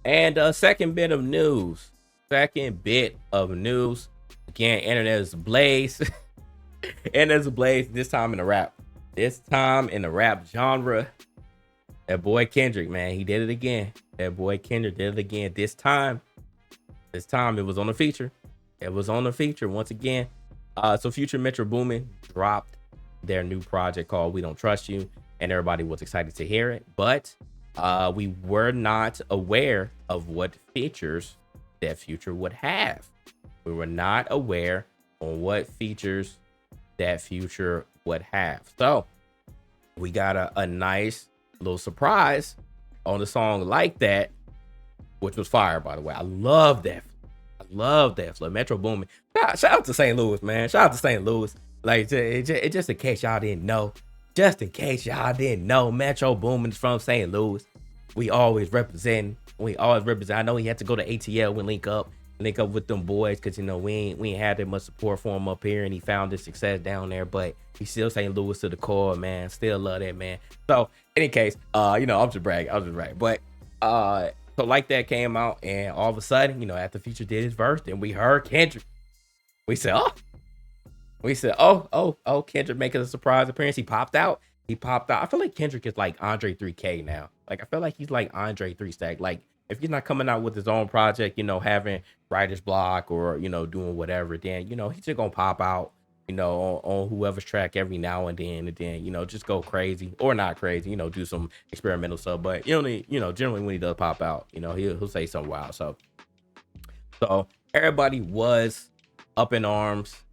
And second bit of news. Second bit of news. Again, internet is ablaze. And there's a blaze this time in the rap. This time in the rap genre. That boy Kendrick, man, he did it again. That boy Kendrick did it again. This time it was on the feature. It was on the feature once again. So Future Metro Boomin dropped their new project called We Don't Trust You, and everybody was excited to hear it. But we were not aware of what features that Future would have. We were not aware on what features that Future would have. So we got a nice little surprise on the song Like That, which was fire, by the way. I love that. I love that flow. Metro Boomin. Shout out to St. Louis, man. Shout out to St. Louis. Like, just in case y'all didn't know. Just in case y'all didn't know, Metro Boomin's from St. Louis. We always represent. I know he had to go to ATL and link up with them boys, because you know we ain't had that much support for him up here, and he found his success down there. But he's still St. Louis to the core, man. Still love that, man. So in any case, I'm just bragging. But so Like That came out, and all of a sudden, after Future did his verse, then we heard Kendrick. We said, oh, Kendrick making a surprise appearance. He popped out. I feel like Kendrick is like Andre 3K now. Like, I feel like he's like Andre 3 Stack. Like, if he's not coming out with his own project, having writer's block or, doing whatever, then, he's just going to pop out, on whoever's track every now and then, just go crazy or not crazy, do some experimental stuff. But, generally when he does pop out, he'll say something wild. So everybody was up in arms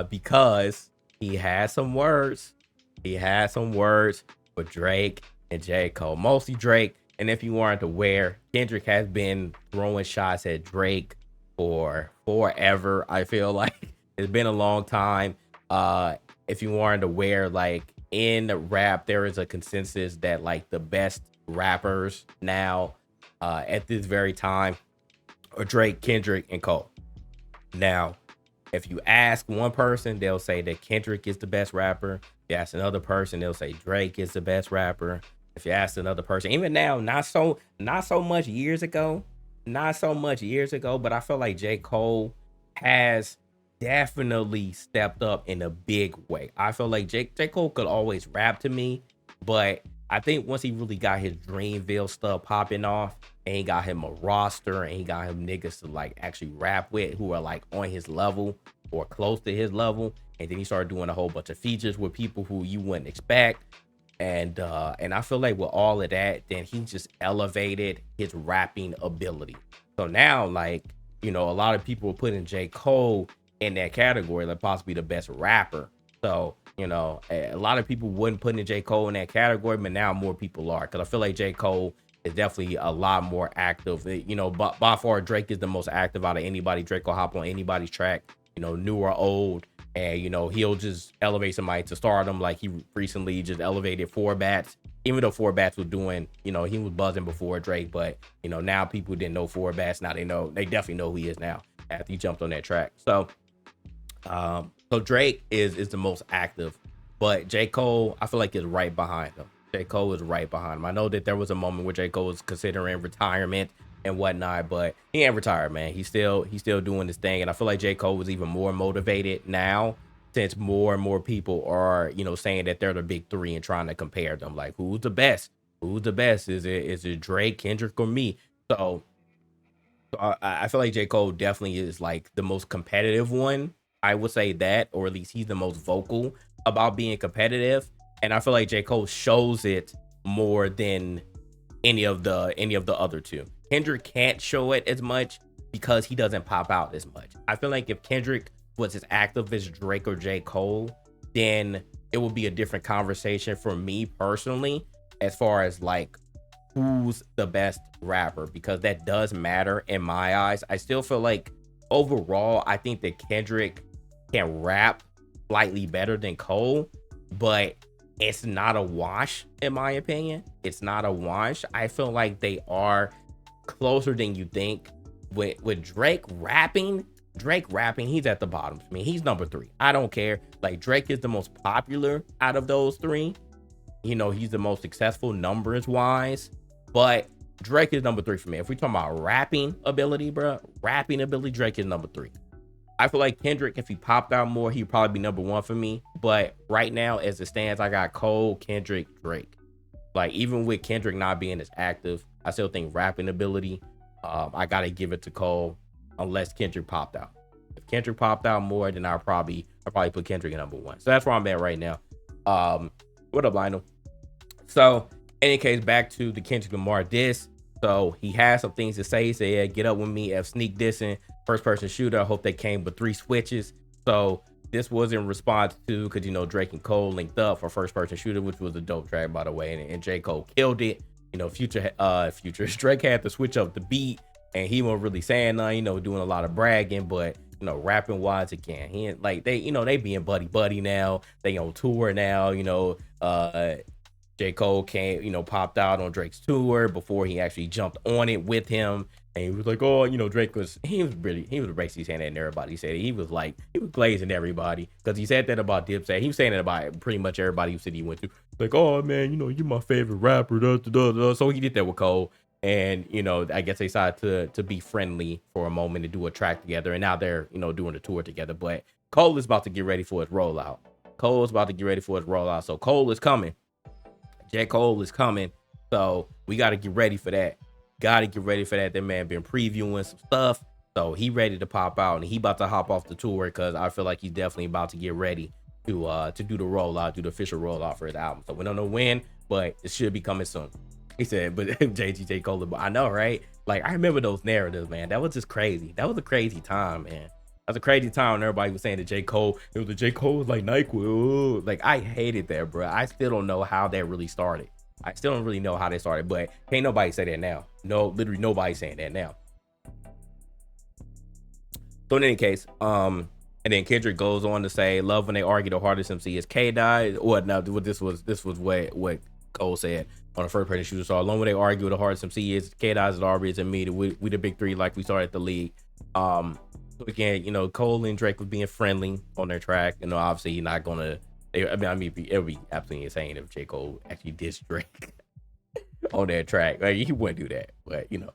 because he had some words. He had some words for Drake and J. Cole, mostly Drake. And if you weren't aware, Kendrick has been throwing shots at Drake for forever. I feel like it's been a long time. If you weren't aware, like in the rap, there is a consensus that like the best rappers now at this very time are Drake, Kendrick, and Cole. Now, if you ask one person, they'll say that Kendrick is the best rapper. If you ask another person, they'll say Drake is the best rapper. If you ask another person, even now, not so much years ago, but I feel like J. Cole has definitely stepped up in a big way. I feel like J. Cole could always rap to me, but I think once he really got his Dreamville stuff popping off, and he got him a roster, and he got him niggas to like actually rap with who are like on his level or close to his level, and then he started doing a whole bunch of features with people who you wouldn't expect. And I feel like with all of that, then he just elevated his rapping ability. So now, like, a lot of people are putting J. Cole in that category, like possibly the best rapper. So, a lot of people wouldn't put in J. Cole in that category, but now more people are. Because I feel like J. Cole is definitely a lot more active. But by far, Drake is the most active out of anybody. Drake will hop on anybody's track, new or old. And, he'll just elevate somebody to stardom. Like he recently just elevated 4 Bats, even though 4 Bats was doing, he was buzzing before Drake. But, now people didn't know 4 Bats. Now they definitely know who he is now after he jumped on that track. So Drake is the most active, but J. Cole, I feel like is right behind him. J. Cole is right behind him. I know that there was a moment where J. Cole was considering retirement and whatnot, but he ain't retired, man. He's still doing this thing, and I feel like J. Cole was even more motivated now since more and more people are, saying that they're the big three and trying to compare them. Like, who's the best? Who's the best? Is it Drake, Kendrick, or me? So I feel like J. Cole definitely is like the most competitive one. I would say that, or at least he's the most vocal about being competitive. And I feel like J. Cole shows it more than any of the other two. Kendrick can't show it as much because he doesn't pop out as much. I feel like if Kendrick was as active as Drake or J. Cole, then it would be a different conversation for me personally, as far as like who's the best rapper, because that does matter in my eyes. I still feel like overall, I think that Kendrick can rap slightly better than Cole, but it's not a wash in my opinion. It's not a wash. I feel like they are closer than you think. With Drake rapping, he's at the bottom. I mean, he's number 3. I don't care. Like, Drake is the most popular out of those 3. He's the most successful numbers wise, but Drake is number 3 for me. If we talking about rapping ability, bro, Drake is number 3. I feel like Kendrick, if he popped out more, he'd probably be number 1 for me. But right now, as it stands, I got Cole, Kendrick, Drake. Like, even with Kendrick not being as active, I still think rapping ability, I gotta give it to Cole, unless Kendrick popped out. If Kendrick popped out more, then I'll probably put Kendrick at number 1. So that's where I'm at right now. What up, Lionel? So, in any case, back to the Kendrick Lamar diss. So he has some things to say. He said, yeah, get up with me, F sneak dissing, first person shooter. I hope they came with 3 switches. So this was in response to, because, you know, Drake and Cole linked up for first person shooter, which was a dope track, by the way. And J. Cole killed it. You know, Future Drake had to switch up the beat, and he wasn't really saying nothing, you know, doing a lot of bragging, but, you know, rapping wise again, he ain't, like, they, you know, they being buddy now. They on tour now, you know. J. Cole came, you know, popped out on Drake's tour before he actually jumped on it with him. And he was like, oh, you know, Drake was basically saying that in everybody. He said he was glazing everybody, because he said that about Dipset. He was saying that about pretty much everybody who said he went to. Like, oh man, you know, you're my favorite rapper. So he did that with Cole. And, you know, I guess they decided to be friendly for a moment and do a track together. And now they're, you know, doing a tour together. But Cole is about to get ready for his rollout. So Cole is coming. J. Cole is coming, so we got to get ready for that. That man been previewing some stuff, so he ready to pop out, and he about to hop off the tour, because I feel like he's definitely about to get ready to do the rollout, do the official rollout for his album. So we don't know when, but it should be coming soon. He said, but J. Cole, I know, right? Like, I remember those narratives, man. That was just crazy. That was a crazy time, man. That was a crazy time when everybody was saying that J. Cole, it was the J. Cole was like NyQuil. Like, I hated that, bro. I still don't know how that really started. I still don't really know how they started, but can't nobody say that now. No, literally nobody saying that now. So in any case, and then Kendrick goes on to say, love when they argue the hardest MC is K-Dot. Or no, this was what Cole said on the first person shooter. So along when they argue the hardest MC is K-Dot, is Aubrey's, and me, we the big 3 like we started at the league. So again, you know, Cole and Drake was being friendly on their track. You know, obviously you're not gonna. I mean, it would be absolutely insane if J. Cole actually dissed Drake on that track. Like, he wouldn't do that, but you know.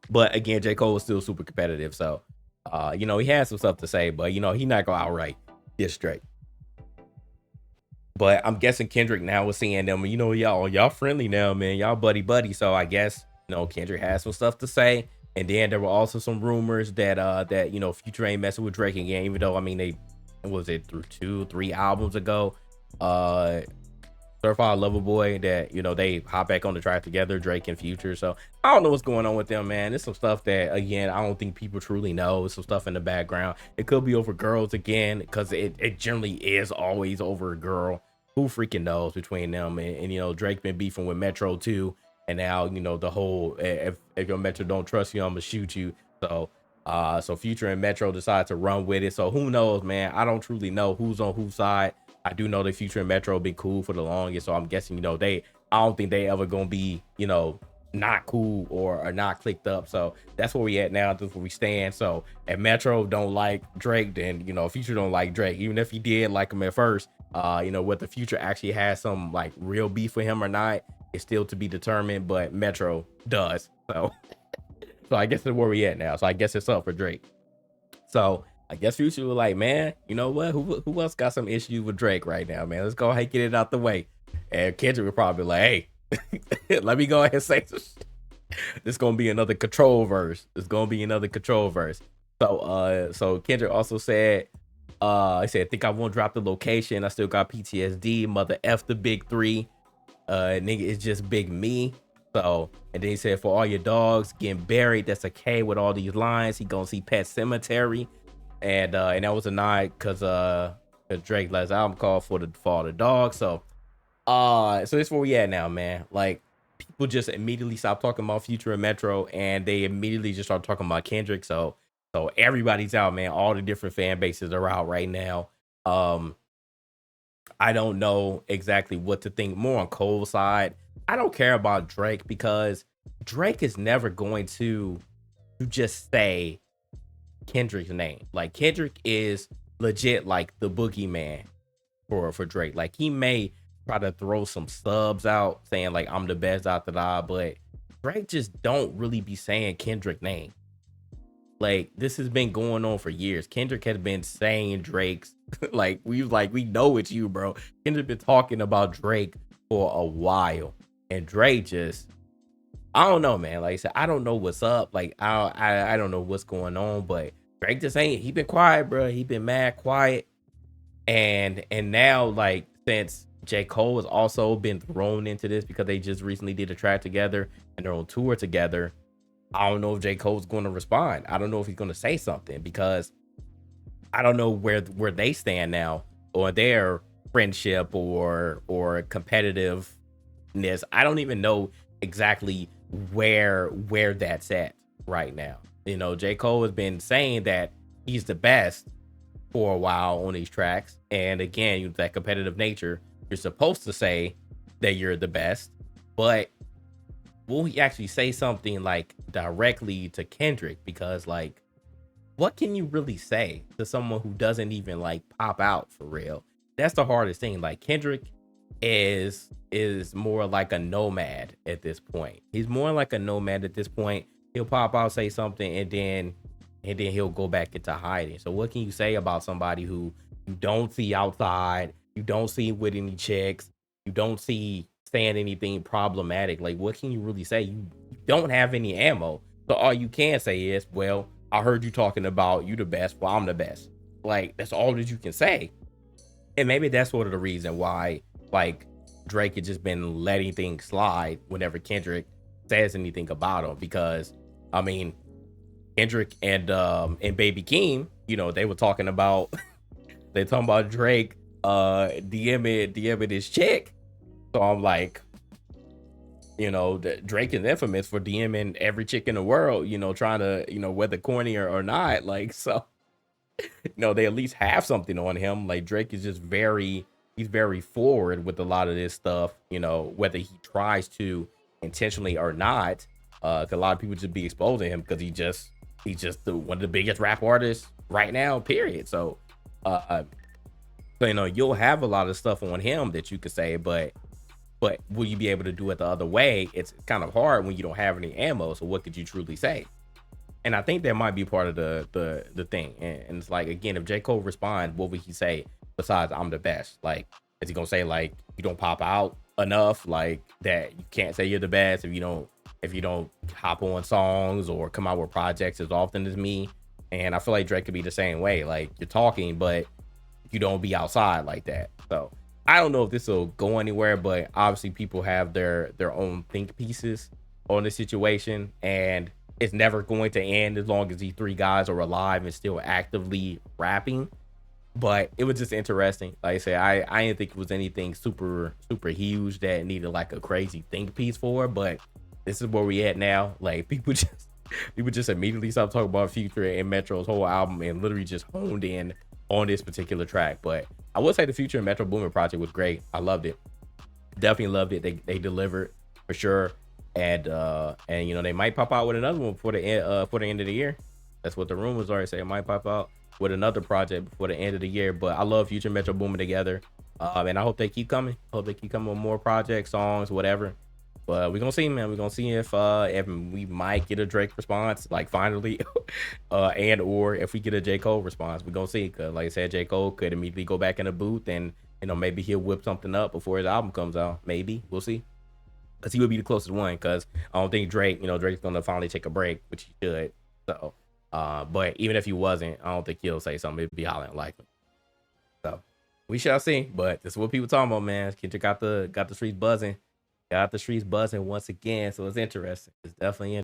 But again, J. Cole was still super competitive, so you know, he has some stuff to say, but you know, he not gonna outright diss Drake. But I'm guessing Kendrick now was seeing them. You know, y'all friendly now, man. Y'all buddy. So I guess, you know, Kendrick has some stuff to say. And then there were also some rumors that you know, Future ain't messing with Drake again, even though, I mean, they was it through 2-3 albums ago. Certified Lover Boy, that, you know, they hop back on the track together, Drake and Future. So I don't know what's going on with them, man. There's some stuff that, again, I don't think people truly know. Some stuff in the background. It could be over girls again, because it generally is always over a girl. Who freaking knows between them? And you know, Drake been beefing with Metro too. And now, you know, the whole, if your Metro don't trust you, I'm gonna shoot you. So Future and Metro decide to run with it. So who knows, man? I don't truly know who's on whose side. I do know that Future and Metro been cool for the longest. So I'm guessing, you know, I don't think they ever gonna be, you know, not cool or not clicked up. So that's where we at now. That's where we stand. So if Metro don't like Drake, then, you know, Future don't like Drake. Even if he did like him at first, you know, whether Future actually has some like real beef with him or not, it's still to be determined, but Metro does. So I guess that's where we at now. So I guess it's up for Drake. So I guess Future was like, man, you know what? Who else got some issues with Drake right now, man? Let's go ahead and get it out the way. And Kendrick would probably be like, hey, let me go ahead and say some shit. This gonna be another control verse. So Kendrick also said, he said, think I won't drop the location. I still got PTSD. Mother F the big 3. Nigga, it's just big me. So, and then he said, for all your dogs getting buried, that's a K with all these lines. He gonna see Pet Cemetery. And that was a nod because Drake's last album called for all the dogs. So this where we at now, man. Like, people just immediately stop talking about Future and Metro, and they immediately just start talking about Kendrick. So everybody's out, man. All the different fan bases are out right now. I don't know exactly what to think. More on Cole's side, I don't care about Drake, because Drake is never going to just say Kendrick's name. Like, Kendrick is legit like the boogeyman for Drake. Like, he may try to throw some subs out saying like, I'm the best out the eye, but Drake just don't really be saying Kendrick name. Like this has been going on for years. Kendrick has been saying Drake's we know it's you, bro. Kendrick been talking about Drake for a while, and Drake just I don't know, man. Like I said, I don't know what's up. Like I don't know what's going on, but Drake just ain't. He been quiet, bro. He been mad quiet, and now like since J. Cole has also been thrown into this because they just recently did a track together and they're on tour together. I don't know if J. Cole's going to respond. I don't know if he's going to say something because I don't know where they stand now or their friendship or competitiveness. I don't even know exactly where that's at right now. You know, J. Cole has been saying that he's the best for a while on these tracks. And again, that competitive nature, you're supposed to say that you're the best, but will he actually say something like directly to Kendrick? Because like, what can you really say to someone who doesn't even like pop out for real? That's the hardest thing. Like Kendrick is more like a nomad at this point. He's more like a nomad at this point. He'll pop out, say something, and then he'll go back into hiding. So what can you say about somebody who you don't see outside, you don't see with any chicks, you don't see saying anything problematic? Like what can you really say? You don't have any ammo. So all you can say is, well, I heard you talking about you the best, well, I'm the best. Like that's all that you can say. And maybe that's sort of the reason why like Drake had just been letting things slide whenever Kendrick says anything about him. Because I mean, Kendrick and Baby Keem, you know, they were talking about they talking about Drake DMing his chick. So I'm like, you know, Drake is infamous for DMing every chick in the world, you know, trying to, you know, whether corny or not. Like, so, you know, they at least have something on him. Like Drake is just he's very forward with a lot of this stuff, you know, whether he tries to intentionally or not. 'Cause a lot of people just be exposing him because he's just one of the biggest rap artists right now, period. Uh, so, you know, you'll have a lot of stuff on him that you could say, but will you be able to do it the other way? It's kind of hard when you don't have any ammo. So what could you truly say? And I think that might be part of the thing. And it's like, again, if J. Cole responds, what would he say besides I'm the best? Like, is he gonna say like you don't pop out enough, like that you can't say you're the best if you don't hop on songs or come out with projects as often as me? And I feel like Drake could be the same way. Like you're talking, but you don't be outside like that. So I don't know if this will go anywhere, but obviously people have their own think pieces on the situation, and it's never going to end as long as these three guys are alive and still actively rapping. But it was just interesting. Like I said, I didn't think it was anything super huge that needed like a crazy think piece for, but this is where we at now. Like people just immediately stopped talking about Future and Metro's whole album and literally just honed in on this particular track. But I would say the Future and Metro Boomin project was great. I loved it. Definitely loved it. They delivered for sure. And you know, they might pop out with another one before the end of the year. That's what the rumors are. Say it might pop out with another project before the end of the year. But I love Future and Metro Boomin together. And I hope they keep coming. Hope they keep coming with more projects, songs, whatever. But we're gonna see, man. We're gonna see if we might get a Drake response, like finally, and or if we get a J. Cole response. We're gonna see. Cause like I said, J. Cole could immediately go back in the booth and, you know, maybe he'll whip something up before his album comes out. Maybe. We'll see. Cause he would be the closest one. Cause I don't think Drake's gonna finally take a break, which he should. So but even if he wasn't, I don't think he'll say something. It'd be highly unlikely. So we shall see. But this is what people talking about, man. Kendrick got the streets buzzing. Got the streets buzzing once again. So it's interesting. It's definitely interesting.